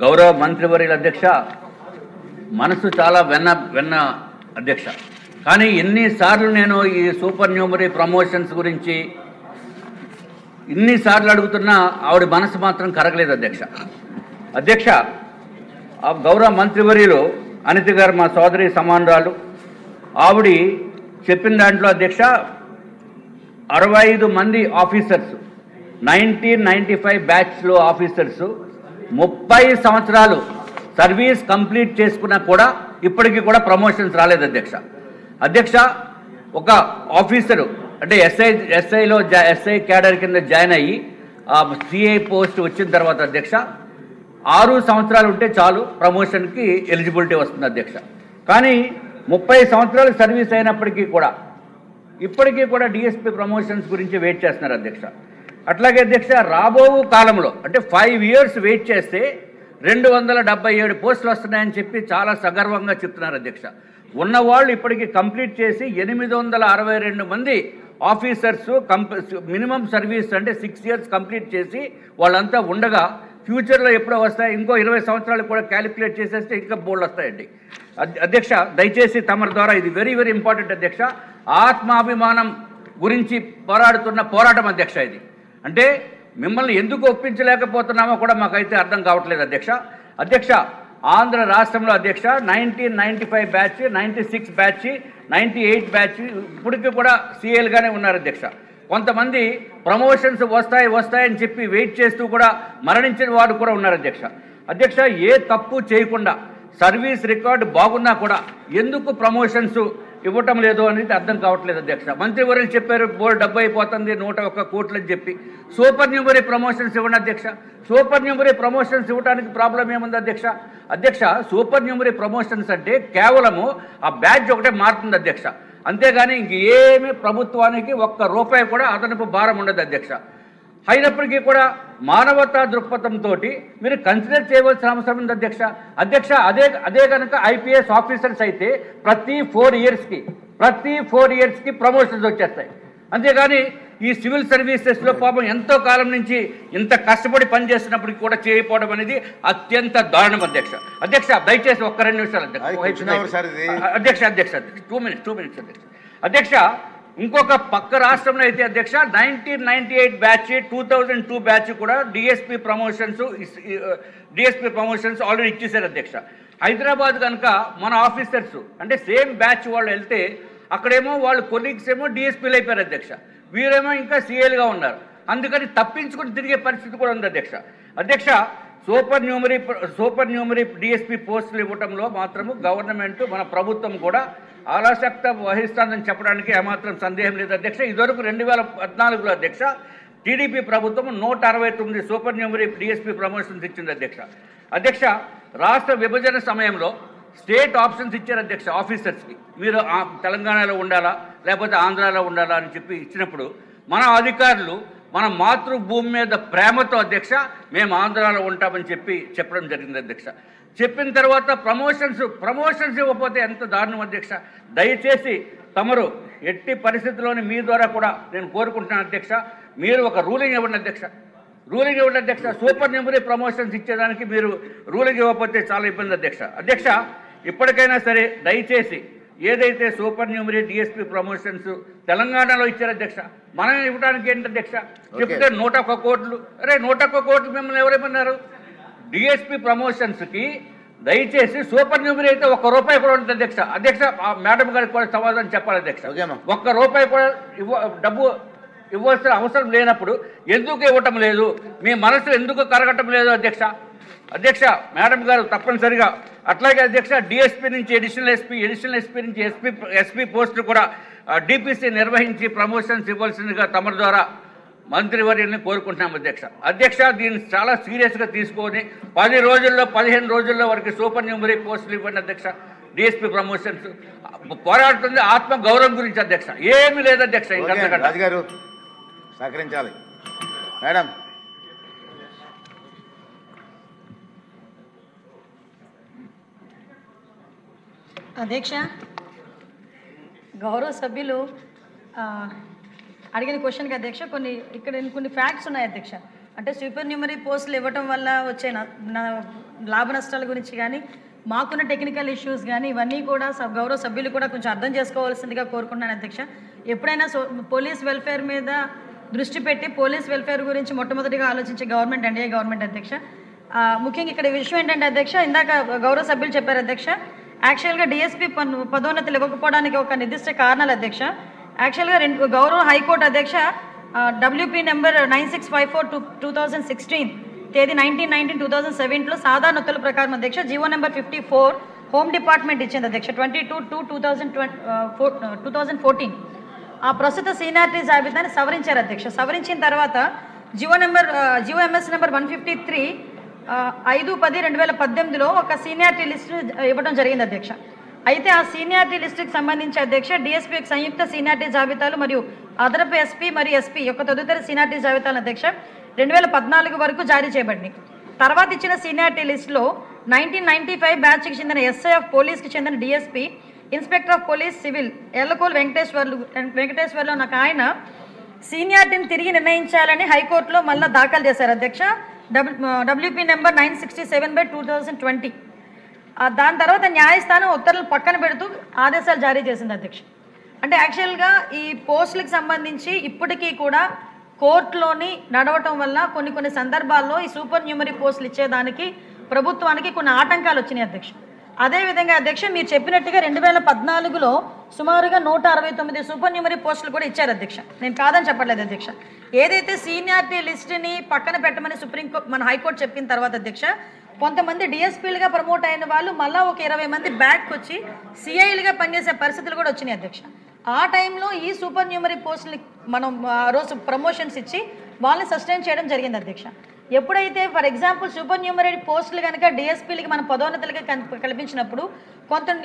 గౌరవ మంత్రివర్యుల అధ్యక్ష, మనసు చాలా వెన్న అధ్యక్ష. కానీ ఎన్నిసార్లు నేను ఈ సూపర్ న్యూమరీ ప్రమోషన్స్ గురించి ఇన్నిసార్లు అడుగుతున్నా ఆవిడ మనసు మాత్రం కరగలేదు అధ్యక్ష. అధ్యక్ష, గౌరవ మంత్రివర్యులు అనిత గారు మా సోదరి సమానురాలు, ఆవిడ చెప్పిన దాంట్లో అధ్యక్ష 65 మంది ఆఫీసర్స్ 1995 బ్యాచ్లో ఆఫీసర్స్ 30 సంవత్సరాలు సర్వీస్ కంప్లీట్ చేసుకున్నా కూడా ఇప్పటికీ కూడా ప్రమోషన్స్ రాలేదు అధ్యక్ష. అధ్యక్ష, ఒక ఆఫీసరు అంటే ఎస్ఐ క్యాడర్ కింద జాయిన్ అయ్యి సిఐ పోస్ట్ వచ్చిన తర్వాత అధ్యక్ష 6 సంవత్సరాలు ఉంటే చాలు ప్రమోషన్కి ఎలిజిబిలిటీ వస్తుంది అధ్యక్ష. కానీ 30 సంవత్సరాలు సర్వీస్ అయినప్పటికీ కూడా ఇప్పటికీ కూడా డిఎస్పీ ప్రమోషన్స్ గురించి వెయిట్ చేస్తున్నారు అధ్యక్ష. అట్లాగే అధ్యక్ష, రాబో కాలంలో అంటే 5 years వెయిట్ చేస్తే 277 పోస్టులు వస్తున్నాయని చెప్పి చాలా సగర్వంగా చెప్తున్నారు అధ్యక్ష. ఉన్నవాళ్ళు ఇప్పటికీ కంప్లీట్ చేసి 862 మంది ఆఫీసర్స్ మినిమం సర్వీస్ అంటే 6 years కంప్లీట్ చేసి వాళ్ళంతా ఉండగా ఫ్యూచర్లో ఎప్పుడో వస్తాయి, ఇంకో 20 సంవత్సరాలు కూడా క్యాలిక్యులేట్ చేసేస్తే ఇంకా బోల్డ్ వస్తాయండి. అధ్యక్ష, దయచేసి తమరి ద్వారా ఇది వెరీ వెరీ ఇంపార్టెంట్ అధ్యక్ష. ఆత్మాభిమానం గురించి పోరాడుతున్న పోరాటం అధ్యక్ష ఇది. అంటే మిమ్మల్ని ఎందుకు ఒప్పించలేకపోతున్నామో కూడా మాకైతే అర్థం కావట్లేదు అధ్యక్ష. అధ్యక్ష, ఆంధ్ర రాష్ట్రంలో అధ్యక్ష 1995 బ్యాచ్, 96 బ్యాచ్, 98 బ్యాచ్ ఇప్పటికీ కూడా సీఏలుగానే ఉన్నారు అధ్యక్ష. కొంతమంది ప్రమోషన్స్ వస్తాయని చెప్పి వెయిట్ చేస్తూ కూడా మరణించిన వాడు కూడా ఉన్నారు అధ్యక్ష. అధ్యక్ష, ఏ తప్పు చేయకుండా సర్వీస్ రికార్డు బాగున్నా కూడా ఎందుకు ప్రమోషన్స్ ఇవ్వటం లేదు అనేది అర్థం కావట్లేదు అధ్యక్ష. మంత్రివర్యులు చెప్పారు బోర్డు డబ్బు అయిపోతుంది 101 కోట్లు అని చెప్పి. సూపర్ న్యూమరీ ప్రమోషన్స్ ఇవ్వండి అధ్యక్ష. సూపర్ న్యూమరీ ప్రమోషన్స్ ఇవ్వడానికి ప్రాబ్లం ఏముంది అధ్యక్ష? అధ్యక్ష, సూపర్ న్యూమరీ ప్రమోషన్స్ అంటే కేవలము ఆ బ్యాడ్జ్ ఒకటే మారుతుంది అధ్యక్ష. అంతేగాని ఇంకేమీ ప్రభుత్వానికి ₹1 కూడా అదనపు భారం ఉండదు అధ్యక్ష. అయినప్పటికీ కూడా మానవతా దృక్పథంతో మీరు కన్సిడర్ చేయవలసిన అవసరం ఉంది అధ్యక్ష. అధ్యక్ష, అదే కనుక ఐపీఎస్ ఆఫీసర్స్ అయితే ప్రతి 4 ఇయర్స్కి ప్రమోషన్స్ వచ్చేస్తాయి. అంతేగాని ఈ సివిల్ సర్వీసెస్లో పాపం ఎంతో కాలం నుంచి ఇంత కష్టపడి పనిచేస్తున్నప్పటికీ కూడా చేయకపోవడం అనేది అత్యంత దారుణం అధ్యక్ష. అధ్యక్ష, దయచేసి 1-2 నిమిషాలు అధ్యక్ష. 2 minutes అధ్యక్ష. అధ్యక్ష, ఇంకొక పక్క రాష్ట్రంలో అయితే అధ్యక్ష 1998 బ్యాచ్, 2002 బ్యాచ్ కూడా డిఎస్పీ ప్రమోషన్స్ ఆల్రెడీ ఇచ్చేసారు అధ్యక్ష. హైదరాబాద్ కనుక మన ఆఫీసర్స్ అంటే సేమ్ బ్యాచ్ వాళ్ళు వెళ్తే అక్కడేమో వాళ్ళు కొలీగ్స్ ఏమో డిఎస్పీలు అయిపోయారు అధ్యక్ష, వీరేమో ఇంకా సీఏలుగా ఉన్నారు. అందుకని తప్పించుకుని తిరిగే పరిస్థితి కూడా ఉంది అధ్యక్ష. అధ్యక్ష, సూపర్ న్యూమరీ డిఎస్పీ పోస్టులు ఇవ్వటంలో మాత్రము గవర్నమెంట్ మన ప్రభుత్వం కూడా ఆలస్యత వహిస్తుందని చెప్పడానికి ఏమాత్రం సందేహం లేదు అధ్యక్ష. ఇదివరకు 2014లో అధ్యక్ష టీడీపీ ప్రభుత్వం 169 సూపర్ న్యూమరీ డిఎస్పీ ప్రమోషన్స్ ఇచ్చింది అధ్యక్ష. అధ్యక్ష, రాష్ట్ర విభజన సమయంలో స్టేట్ ఆప్షన్స్ ఇచ్చారు అధ్యక్ష ఆఫీసర్స్కి. మీరు తెలంగాణలో ఉండాలా లేకపోతే ఆంధ్రాలో ఉండాలా అని చెప్పి ఇచ్చినప్పుడు మన అధికారులు మన మాతృభూమి మీద ప్రేమతో అధ్యక్ష మేము ఆంధ్రాలో ఉంటామని చెప్పడం జరిగింది అధ్యక్ష. చెప్పిన తర్వాత ప్రమోషన్స్ ఇవ్వకపోతే ఎంత దారుణం అధ్యక్ష. దయచేసి తమరు ఎట్టి పరిస్థితుల్లోని మీ ద్వారా కూడా నేను కోరుకుంటున్నాను అధ్యక్ష, మీరు ఒక రూలింగ్ ఇవ్వండి అధ్యక్ష. సూపర్ న్యూమరీ ప్రమోషన్స్ ఇచ్చేదానికి మీరు రూలింగ్ ఇవ్వకపోతే చాలా ఇబ్బంది అధ్యక్ష. అధ్యక్ష, ఇప్పటికైనా సరే దయచేసి ఏదైతే సూపర్ న్యూమరీ డిఎస్పీ ప్రమోషన్స్ తెలంగాణలో ఇచ్చారు అధ్యక్ష, మనం ఇవ్వడానికి ఏంటి అధ్యక్ష? చెప్తే 101 కోట్లు. అరే 101 కోట్లు మిమ్మల్ని ఎవరేమన్నారు? డిఎస్పీ ప్రమోషన్స్కి దయచేసి సూపర్ న్యూమరీ అయితే ₹1 కూడా ఉంటుంది అధ్యక్ష. అధ్యక్ష, మేడం గారికి కూడా సమాధానం చెప్పాలి అధ్యక్ష. ₹1 కూడా డబ్బు ఇవ్వాల్సిన అవసరం లేనప్పుడు ఎందుకు ఇవ్వటం లేదు? మీ మనసు ఎందుకు కరగటం లేదు అధ్యక్ష? అధ్యక్ష, మేడం గారు తప్పనిసరిగా అట్లాగే అధ్యక్ష డిఎస్పీ నుంచి ఎడిషనల్ ఎస్పీ నుంచి ఎస్పీ పోస్టులు కూడా డిపిసి నిర్వహించి ప్రమోషన్స్ ఇవ్వాల్సిందిగా తమ ద్వారా మంత్రివర్యుల్ని కోరుకుంటున్నాం అధ్యక్ష. అధ్యక్ష, దీన్ని చాలా సీరియస్గా తీసుకొని 15 రోజుల్లో వరకు సూపర్ న్యూమరీ పోస్టులు ఇవ్వండి అధ్యక్ష. డిఎస్పీ ప్రమోషన్స్ పోరాడుతుంది ఆత్మ గౌరవం గురించి అధ్యక్ష, ఏమీ లేదు అధ్యక్ష. రాజుగారు సహకరించాలి. మేడం అధ్యక్ష, గౌరవ సభ్యులు అడిగిన క్వశ్చన్కి అధ్యక్ష కొన్ని ఫ్యాక్ట్స్ ఉన్నాయి అధ్యక్ష. అంటే సూపర్ న్యూమరీ పోస్టులు ఇవ్వటం వల్ల వచ్చే లాభ నష్టాల గురించి కానీ మాకున్న టెక్నికల్ ఇష్యూస్ కానీ ఇవన్నీ కూడా గౌరవ సభ్యులు కూడా కొంచెం అర్థం చేసుకోవాల్సిందిగా కోరుకుంటున్నాను అధ్యక్ష. ఎప్పుడైనా పోలీస్ వెల్ఫేర్ మీద దృష్టి పెట్టి పోలీస్ వెల్ఫేర్ గురించి మొట్టమొదటిగా ఆలోచించే గవర్నమెంట్ ఎన్డీఏ గవర్నమెంట్ అధ్యక్ష. ముఖ్యంగా ఇక్కడ విషయం ఏంటంటే అధ్యక్ష, ఇందాక గౌరవ సభ్యులు చెప్పారు అధ్యక్ష, యాక్చువల్గా డిఎస్పీ పదోన్నతులు ఇవ్వకపోవడానికి ఒక నిర్దిష్ట కారణాలు అధ్యక్ష. యాక్చువల్గా గౌరవ హైకోర్టు అధ్యక్ష WP నెంబర్ 9654/2016 తేదీ 19/19/2007లో సాధారణ ఉత్తర్వుల ప్రకారం అధ్యక్ష జీవో నెంబర్ 54 హోమ్ డిపార్ట్మెంట్ ఇచ్చింది అధ్యక్ష 22/2/2014. ఆ ప్రస్తుత సీనియారిటీ జాబితాని సవరించారు అధ్యక్ష. సవరించిన తర్వాత జీవో MS నెంబర్ 153 5/10/2018లో ఒక సీనియారిటీ లిస్టు ఇవ్వడం జరిగింది అధ్యక్ష. అయితే ఆ సీనియారిటీ లిస్టుకి సంబంధించి అధ్యక్ష డిఎస్పీ యొక్క సంయుక్త సీనియారిటీ జాబితాలు మరియు అదనపు ఎస్పీ మరియు ఎస్పీ యొక్క తదుపరి సీనియారిటీ జాబితాలు అధ్యక్ష 2014 వరకు జారీ చేయబడినాయి. తర్వాత ఇచ్చిన సీనియారిటీ లిస్టులో 1995 బ్యాచ్కి చెందిన SI ఆఫ్ పోలీస్కి చెందిన DSP inspector of police civil ఎల్లకోల్ వెంకటేశ్వర్లు నాకు ఆయన సీనియారిటీని తిరిగి నిర్ణయించాలని హైకోర్టులో మళ్ళీ దాఖలు చేశారు అధ్యక్ష WP నెంబర్ 967/2020. దాని తర్వాత న్యాయస్థానం ఉత్తర్వులు పక్కన పెడుతూ ఆదేశాలు జారీ చేసింది అధ్యక్ష. అంటే యాక్చువల్గా ఈ పోస్టులకు సంబంధించి ఇప్పటికీ కూడా కోర్టులోని నడవటం వల్ల కొన్ని సందర్భాల్లో ఈ సూపర్ న్యూమరీ పోస్టులు ఇచ్చేదానికి ప్రభుత్వానికి కొన్ని ఆటంకాలు వచ్చినాయి అధ్యక్ష. అదేవిధంగా అధ్యక్ష మీరు చెప్పినట్టుగా 2014లో సుమారుగా 169 సూపర్ న్యూమరీ పోస్టులు కూడా ఇచ్చారు అధ్యక్ష. నేను కాదని చెప్పట్లేదు అధ్యక్ష. ఏదైతే సీనియారిటీ లిస్టుని పక్కన పెట్టమని సుప్రీంకోర్టు మన హైకోర్టు చెప్పిన తర్వాత అధ్యక్ష కొంతమంది డిఎస్పీలుగా ప్రమోట్ అయిన వాళ్ళు మళ్ళీ ఒక 20 మంది బ్యాక్ వచ్చి సిఐలుగా పనిచేసే పరిస్థితులు కూడా వచ్చినాయి అధ్యక్ష. ఆ టైంలో ఈ సూపర్ న్యూమరీ పోస్టులు మనం ఆ రోజు ప్రమోషన్స్ ఇచ్చి వాళ్ళని సస్టైన్ చేయడం జరిగింది అధ్యక్ష. ఎప్పుడైతే ఫర్ ఎగ్జాంపుల్ సూపర్ న్యూమరీ పోస్టులు కనుక డిఎస్పీలకి మన పదోన్నతులుగా కల్పించినప్పుడు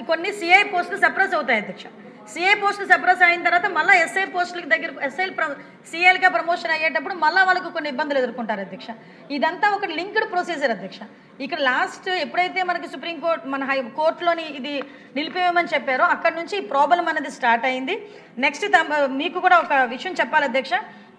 కొన్ని సిఐ పోస్టులు సప్రెస్ అవుతాయి అధ్యక్ష. సిఐ పోస్టులు సప్రెస్ అయిన తర్వాత మళ్ళీ ఎస్ఐ పోస్టులకి దగ్గర సిఐలుగా ప్రమోషన్ అయ్యేటప్పుడు మళ్ళీ వాళ్ళకు కొన్ని ఇబ్బందులు ఎదుర్కొంటారు అధ్యక్ష. ఇదంతా ఒక లింక్డ్ ప్రొసీజర్ అధ్యక్ష. ఇక్కడ లాస్ట్ ఎప్పుడైతే మనకి సుప్రీంకోర్టు మన కోర్టులోని ఇది నిలిపివేయమని చెప్పారో అక్కడ నుంచి ఈ ప్రాబ్లం అనేది స్టార్ట్ అయింది. నెక్స్ట్ మీకు కూడా ఒక విషయం చెప్పాలి అధ్యక్ష,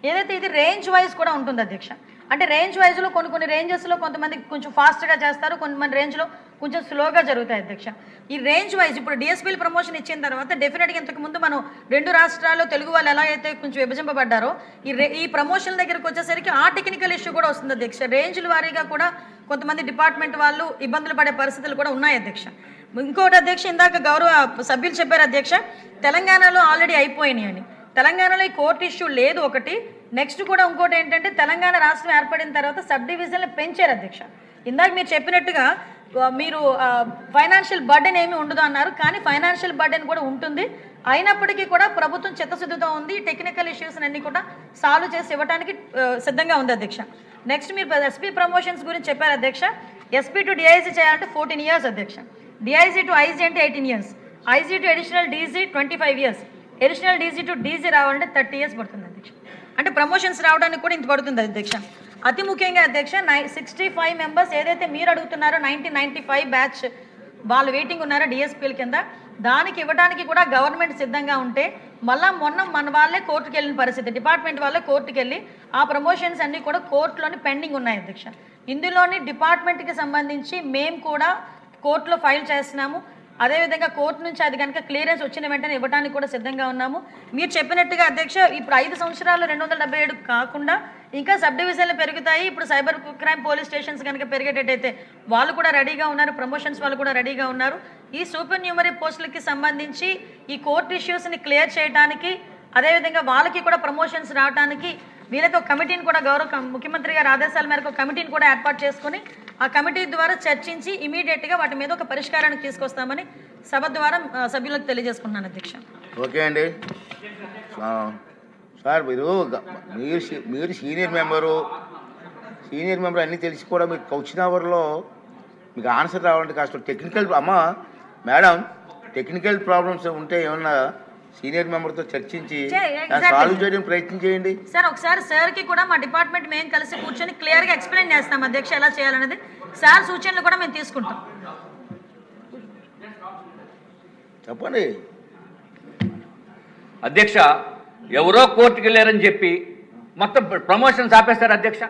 ఏదైతే ఇది రేంజ్ వైజ్ కూడా ఉంటుంది అధ్యక్ష. అంటే రేంజ్ వైజ్లో కొన్ని రేంజెస్లో కొంతమంది కొంచెం ఫాస్ట్గా చేస్తారు, కొంతమంది రేంజ్లో కొంచెం స్లోగా జరుగుతాయి అధ్యక్ష. ఈ రేంజ్ వైజ్ ఇప్పుడు డిఎస్పీలు ప్రమోషన్ ఇచ్చిన తర్వాత డెఫినెట్గా ఇంతకుముందు మనం 2 రాష్ట్రాల్లో తెలుగు వాళ్ళు ఎలా అయితే కొంచెం విభజింపబడ్డారో ఈ ప్రమోషన్ దగ్గరకు వచ్చేసరికి ఆ టెక్నికల్ ఇష్యూ కూడా వస్తుంది అధ్యక్ష. రేంజ్ల వారీగా కూడా కొంతమంది డిపార్ట్మెంట్ వాళ్ళు ఇబ్బందులు పడే పరిస్థితులు కూడా ఉన్నాయి అధ్యక్ష. ఇంకోటి అధ్యక్ష, ఇందాక గౌరవ సభ్యులు చెప్పారు అధ్యక్ష తెలంగాణలో ఆల్రెడీ అయిపోయినాయి అని. తెలంగాణలో ఈ కోర్టు ఇష్యూ లేదు ఒకటి. నెక్స్ట్ కూడా ఇంకోటి ఏంటంటే తెలంగాణ రాష్ట్రం ఏర్పడిన తర్వాత సబ్ డివిజన్లు పెంచారు అధ్యక్ష. ఇందాక మీరు చెప్పినట్టుగా మీరు ఫైనాన్షియల్ బర్డెన్ ఏమీ ఉండదు అన్నారు, కానీ ఫైనాన్షియల్ బర్డెన్ కూడా ఉంటుంది. అయినప్పటికీ కూడా ప్రభుత్వం చిత్తశుద్ధితో ఉంది, టెక్నికల్ ఇష్యూస్ అన్ని కూడా సాల్వ్ చేసి ఇవ్వడానికి సిద్ధంగా ఉంది అధ్యక్ష. నెక్స్ట్ మీరు ఎస్పీ ప్రమోషన్స్ గురించి చెప్పారు అధ్యక్ష. ఎస్పీ టు డిఐజీ చేయాలంటే 14 years అధ్యక్ష. డిఐజీ టు ఐజీ అంటే 18 years, IG to additional DG 25 years, additional DG to DG రావాలంటే 30 years పడుతుంది అధ్యక్ష. అంటే ప్రమోషన్స్ రావడానికి కూడా ఇంత పడుతుంది అధ్యక్ష. అతి ముఖ్యంగా అధ్యక్ష 65 members ఏదైతే మీరు అడుగుతున్నారో 1995 బ్యాచ్ వాళ్ళు వెయిటింగ్ ఉన్నారో డిఎస్పీల కింద, దానికి ఇవ్వడానికి కూడా గవర్నమెంట్ సిద్ధంగా ఉంటే మొన్న మన వాళ్ళే కోర్టుకు వెళ్ళిన పరిస్థితి, డిపార్ట్మెంట్ వాళ్ళే కోర్టుకు వెళ్ళి ఆ ప్రమోషన్స్ అన్నీ కూడా కోర్టులోని పెండింగ్ ఉన్నాయి అధ్యక్ష. ఇందులోని డిపార్ట్మెంట్కి సంబంధించి మేము కూడా కోర్టులో ఫైల్ చేస్తున్నాము. అదేవిధంగా కోర్టు నుంచి అది కనుక క్లియరెన్స్ వచ్చిన వెంటనే ఇవ్వడానికి కూడా సిద్ధంగా ఉన్నాము. మీరు చెప్పినట్టుగా అధ్యక్ష ఇప్పుడు 5 సంవత్సరాలు 277 కాకుండా ఇంకా సబ్ డివిజన్లు పెరుగుతాయి. ఇప్పుడు సైబర్ క్రైమ్ పోలీస్ స్టేషన్స్ కనుక పెరిగేటట్టయితే వాళ్ళు కూడా రెడీగా ఉన్నారు, ప్రమోషన్స్ వాళ్ళు కూడా రెడీగా ఉన్నారు. ఈ సూపర్ న్యూమరీ పోస్టులకి సంబంధించి ఈ కోర్టు ఇష్యూస్ని క్లియర్ చేయడానికి, అదేవిధంగా వాళ్ళకి కూడా ప్రమోషన్స్ రావడానికి వీళ్ళతో ఒక కమిటీని కూడా గౌరవ ముఖ్యమంత్రి గారి ఆదేశాల మేరకు కమిటీని కూడా ఏర్పాటు చేసుకుని ఆ కమిటీ ద్వారా చర్చించి ఇమీడియట్గా వాటి మీద ఒక పరిష్కారానికి తీసుకొస్తామని సభ ద్వారా సభ్యులకు తెలియజేసుకుంటున్నాను అధ్యక్ష. ఓకే అండి సార్, మీరు సీనియర్ మెంబరు అన్నీ తెలిసి కూడా మీకు క్వశ్చన్ అవర్లో మీకు ఆన్సర్ రావాలంటే కాస్త టెక్నికల్ మేడం టెక్నికల్ ప్రాబ్లమ్స్ ఉంటే ఏమన్నా సీనియర్ మెంబర్తో చర్చించి సాల్వ్ చేయడం ప్రయత్నం చేయండి సార్. ఒకసారి సార్కి కూడా మా డిపార్ట్మెంట్ మేము కలిసి కూర్చొని క్లియర్గా ఎక్స్ప్లెయిన్ చేస్తాం అధ్యక్ష ఎలా చేయాలనేది. సార్ సూచనలు కూడా మేము తీసుకుంటాం. చెప్పండి అధ్యక్ష. ఎవరో కోర్టుకు వెళ్ళారని చెప్పి మొత్తం ప్రమోషన్స్ ఆపేస్తారు అధ్యక్ష.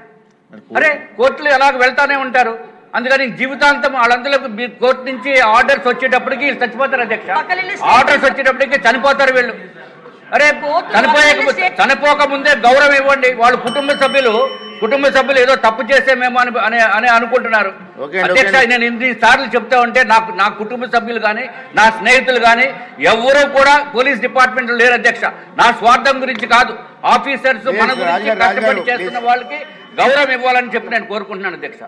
అరే కోర్టులు ఎలాగ వెళ్తానే ఉంటారు. అందుకని జీవితాంతం వాళ్ళందరూ కోర్టు నుంచి ఆర్డర్స్ వచ్చేటప్పటికి వీళ్ళు చచ్చిపోతారు అధ్యక్ష. ఆర్డర్స్ వచ్చేటప్పటికి చనిపోతారు వీళ్ళు. అరే చనిపోక ముందే గౌరవం ఇవ్వండి. వాళ్ళు కుటుంబ సభ్యులు ఏదో తప్పు చేసేమేమో అని అనుకుంటున్నారు అధ్యక్ష. నేను ఇన్నిసార్లు చెప్తా ఉంటే నా కుటుంబ సభ్యులు కానీ నా స్నేహితులు కానీ ఎవరూ కూడా పోలీస్ డిపార్ట్మెంట్ లేరు అధ్యక్ష. నా స్వార్థం గురించి కాదు, ఆఫీసర్స్ మన గురించి కష్టపడి చేస్తున్న వాళ్ళకి గౌరవం ఇవ్వాలని చెప్పి నేను కోరుకుంటున్నాను అధ్యక్ష.